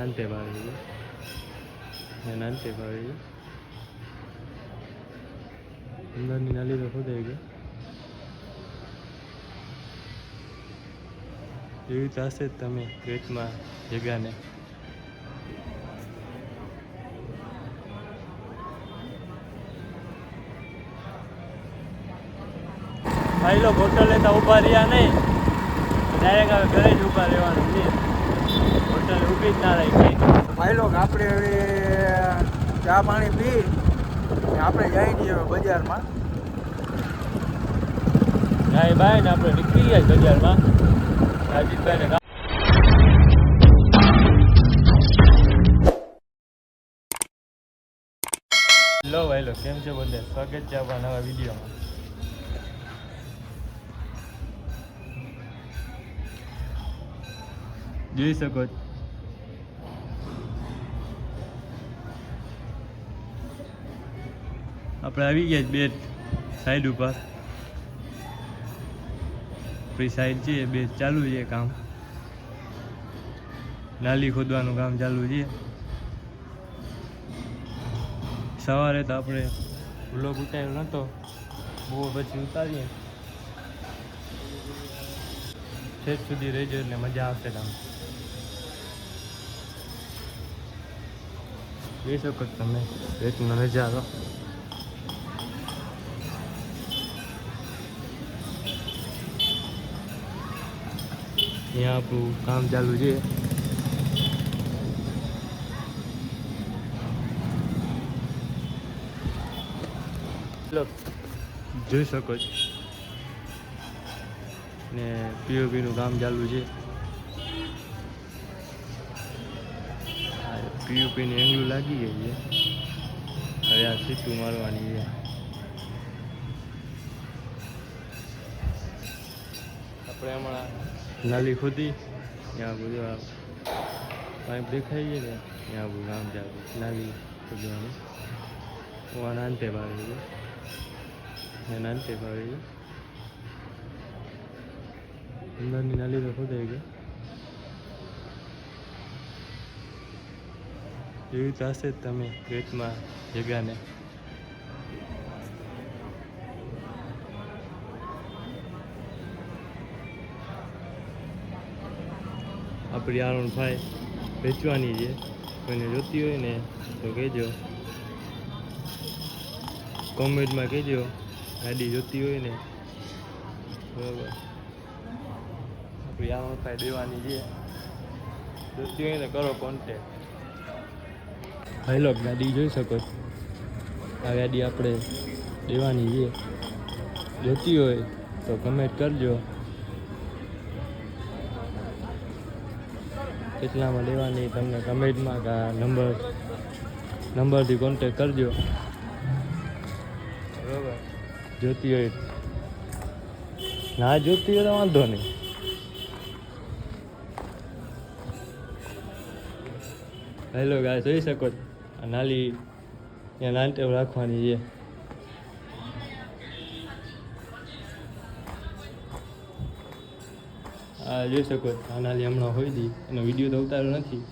Nanti baru, ya nanti baru. अंदर निकाली रखो देगा એવી થશે તમે પેટમાં જગાને ભાઈ લોકો હોટલ લેતા ઊભા રહ્યા નહીં ડાયરેક્ટ હવે ઘરે જ ઊભા રહેવાનું છે હોટલ ઊભી જ ના રાખી ભાઈ લોકો આપણે હવે ચા પાણી પી આપણે જઈ દઈએ બજારમાં ગાય બાય ને આપણે નીકળી ગયા બજારમાં રાજીતભાઈને લો ભાઈ લો કેમ છે બોલે સ્વાગત છે આપણા નવા વિડીયોમાં જોઈ શકો છો આપણે આવી ગયા બે સાઈડ ઉપર આપણી સાઈડ છે બે ચાલુ છે કામ નાલી ખોદવાનું કામ ચાલુ છે સવારે તો આપણે વ્લોગ ઉતાર્યો નહોતો બહુ પછી ઉતારીએ છેક સુધી રહેજો એટલે મજા આવશે તમને જોઈ શકો તમે રેતનો નજારો અહીંયા આપણું કામ ચાલુ છે જોઈ શકો છો ને પીઓપીનું કામ ચાલુ છે પીઓપીની એંગલું લાગી ગઈ છે હવે આ સીટું મારવાની છે આપણે હમણાં નાલી ખોદી ત્યાં બધું આ પાઇપ દેખાય છે ને ત્યાં બધું કામ ચાલુ નાલી ખોદવાનું હું નાનતે ભાવે છે નાનતે ભાવે છે અંદરની નાલી તો ખોદાઈ ગઈ એવી થશે તમે પેટમાં જગાને આપણી આરોન ભાઈ વેચવાની છે કોઈને જોતી હોય ને તો કહેજો કોમેન્ટમાં કહેજો ગાડી જોતી હોય ને બરાબર આપણી આરોન ભાઈ દેવાની છે જોતી હોય ને કરો કોન્ટેક્ટ ભાઈ ગાડી જોઈ શકો આ ગાડી આપણે દેવાની છે જોતી હોય તો કમેન્ટ કરજો કેટલામાં લેવાની તમને કમેન્ટમાં કા નંબરથી કોન્ટેક કરજો બરાબર જોતી હોય ના જોતી હોય તો વાંધો નહીં હેલો ગાય જોઈ શકો નાલી ત્યાં નાનટેવ રાખવાની છે આ જોઈ શકો આ નાલી હમણાં હોય દી એનો વિડીયો તો ઉતાર્યો નથી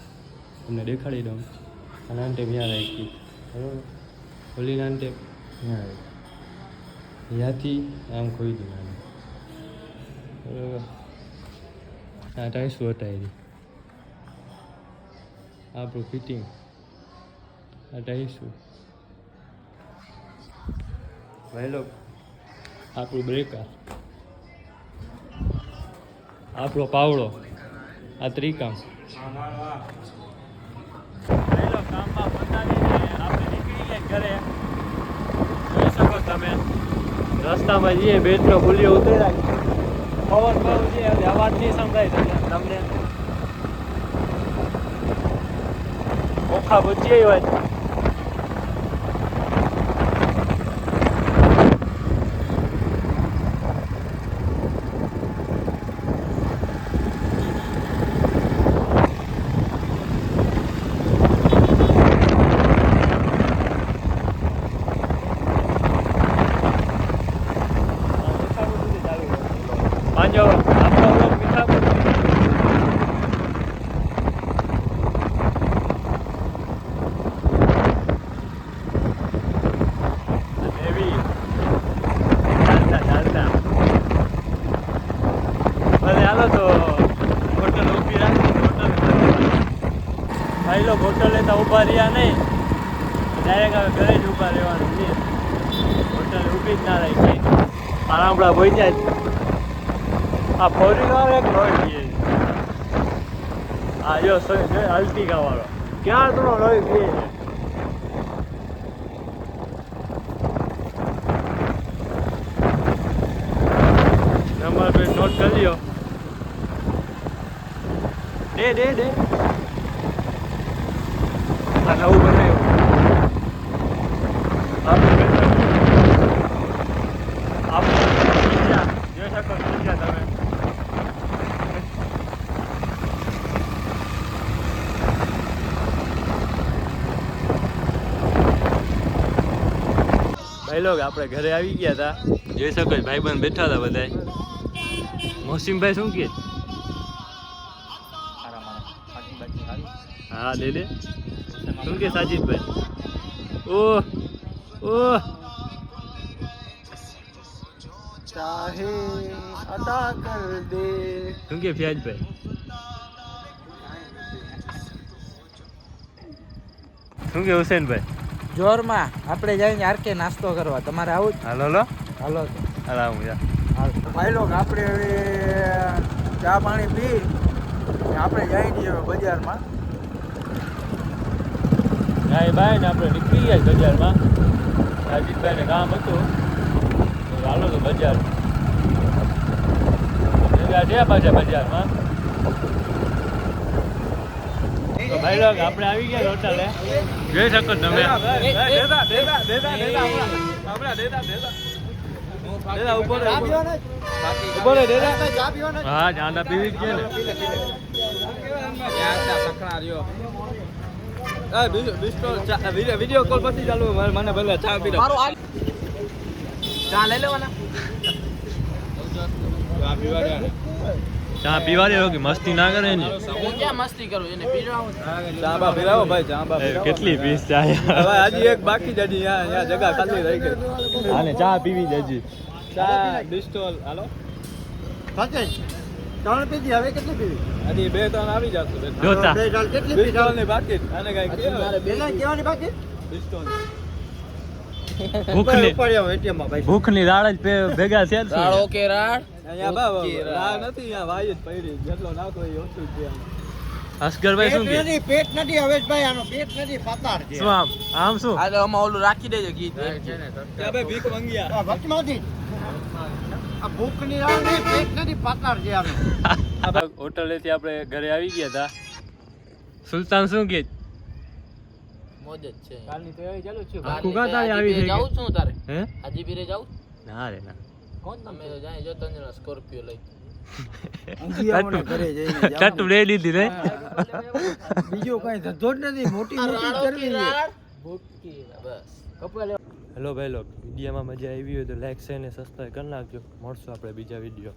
તમને દેખાડી દઉં આ નાનટેવ ત્યાં રાખી બરાબર ઓલી નાનટેવ ત્યાં આવી ત્યાંથી આમ ખોઈ દી નાની બરાબર આ ટાઈસું હટાવી આપણું ફિટિંગ આ ટાઈસું વહેલો આપણું બ્રેકર આપણો પાવડો આ ત્રિકામ વહેલો કામમાં બતાવીને આપણે નીકળીએ ઘરે જોઈ શકો તમે રસ્તામાં જઈએ બેટનો ભૂલ્યો ઉતર્યા પવન બહુ છે અવાજ નહીં સંભળાય તમને ઓખા બચી હોય પાંજો આપણો મીઠા ભાઈ લોકો હોટલ લેતા ઊભા રહ્યા નહીં, ડાયરેક્ટ હવે ઘરે જ ઊભા રહેવાનું છે. હોટલ ઊભી જ ના રહી કઈ આરામડા બોઈ જાય. આ ફોરી વાર એક લોહી પીએ. આ જો અલ્ટિકા વાળો ક્યાં થોડો લોહી પીએ છે. નંબર પ્લેટ નોટ કરી લ્યો. દે આ નવું બનાવ્યું. આપણે જોઈ શકો પીઝા તમે. ભાઈ લોગ આપણે ઘરે આવી ગયા હતા. જોઈ શકો ભાઈબંધ બેઠા હતા બધા. મોસીમભાઈ શું કે? હા લે શું કે સાજીદભાઈ? ઓહ ચાહે અદા કર દે. શું કે ફિયાજભાઈ? શું કે હુસેનભાઈ? જોરમાં આપણે જઈને આરકે નાસ્તો કરવા. તમારે આવું જ? હાલો હાલો આવું યાર. ભાઈ લોક આપણે હવે ચા પાણી પી આપણે જઈ દઈએ બજારમાં. નાઈ ભાઈ ને આપણે નીકળી ગયા બજારમાં. સાજીદભાઈને કામ હતું તો હાલો તો બજાર ગયા પાછા બજારમાં. તો ભાઈ લોક આપણે આવી ગયા હોટલે. જોઈ શકો તમે. હા ચાંદા પીવી જ છે ને. વિડીયો કોલ પછી ચાલુ મને ભલે ચા પી ચા લઈ લેવાના. ચા પીવાની કે મસ્તી ના કરે ને. હું ક્યાં મસ્તી કરું એને પીરાવું. ચા બા પીરાવો ભાઈ, ચા બા પીરાવો. કેટલી પીસ ચા હવે હજી એક બાકી જ, હજી અહીંયા જગ્યા ખાલી રહી ગઈ. આને ચા પીવી જ હજી. ચા બિસ્ટોલ હાલો. સાચે 3 પીધી, હવે કેટલી પીવી? હજી 2-3 આવી જશે. જો ચા કેટલી બિસ્ટોલ ની બાકી આને કઈ મારે બેલા કેવાની બાકી? બિસ્ટોલ ભૂખની રાળ જ ભેગા છે. રાળો કે રાળ અહીંયા બા રાહ નથી, અહીંયા વાય જ પડી. જેટલો નાખો એ ઓછું જ છે. અસગરભાઈ શું કે? પેટ નથી હવેશભાઈ, આનો પેટ નથી, પાતાળ છે. શું આમ શું? આ તો આમાં ઓલું રાખી દેજો ગીત છે ને. ત્યાં ભાઈ ભીખ મંગ્યા. વચમાંથી આ ભૂખની રાળ ને પેટ નથી, પાતાળ છે આનો. હોટલેથી આપણે ઘરે આવી ગયા હતા. સુલતાન શું કે? મોજ જ છે. કાલની તૈયારી ચાલુ છે. આખું કાતાળી આવી છે. જાઉં છું તારે હે? હાજી બીરે જાઉં? ના રે ના. કોણ તમે તો જાય જો તને સ્કોર્પિયો લઈ. ટટ્ટુ લઈ લીધી રે. બીજો કઈ ધંધો જ નથી, મોટી મોટી કરવી છે. ભૂખી બસ કપડા લેવા. હેલો ભાઈ લોક, વિડીયોમાં મજા આવી હોય તો લાઈક શેર અને સબસ્ક્રાઈબ કરી નાખજો. મળશું આપણે બીજા વિડીયો.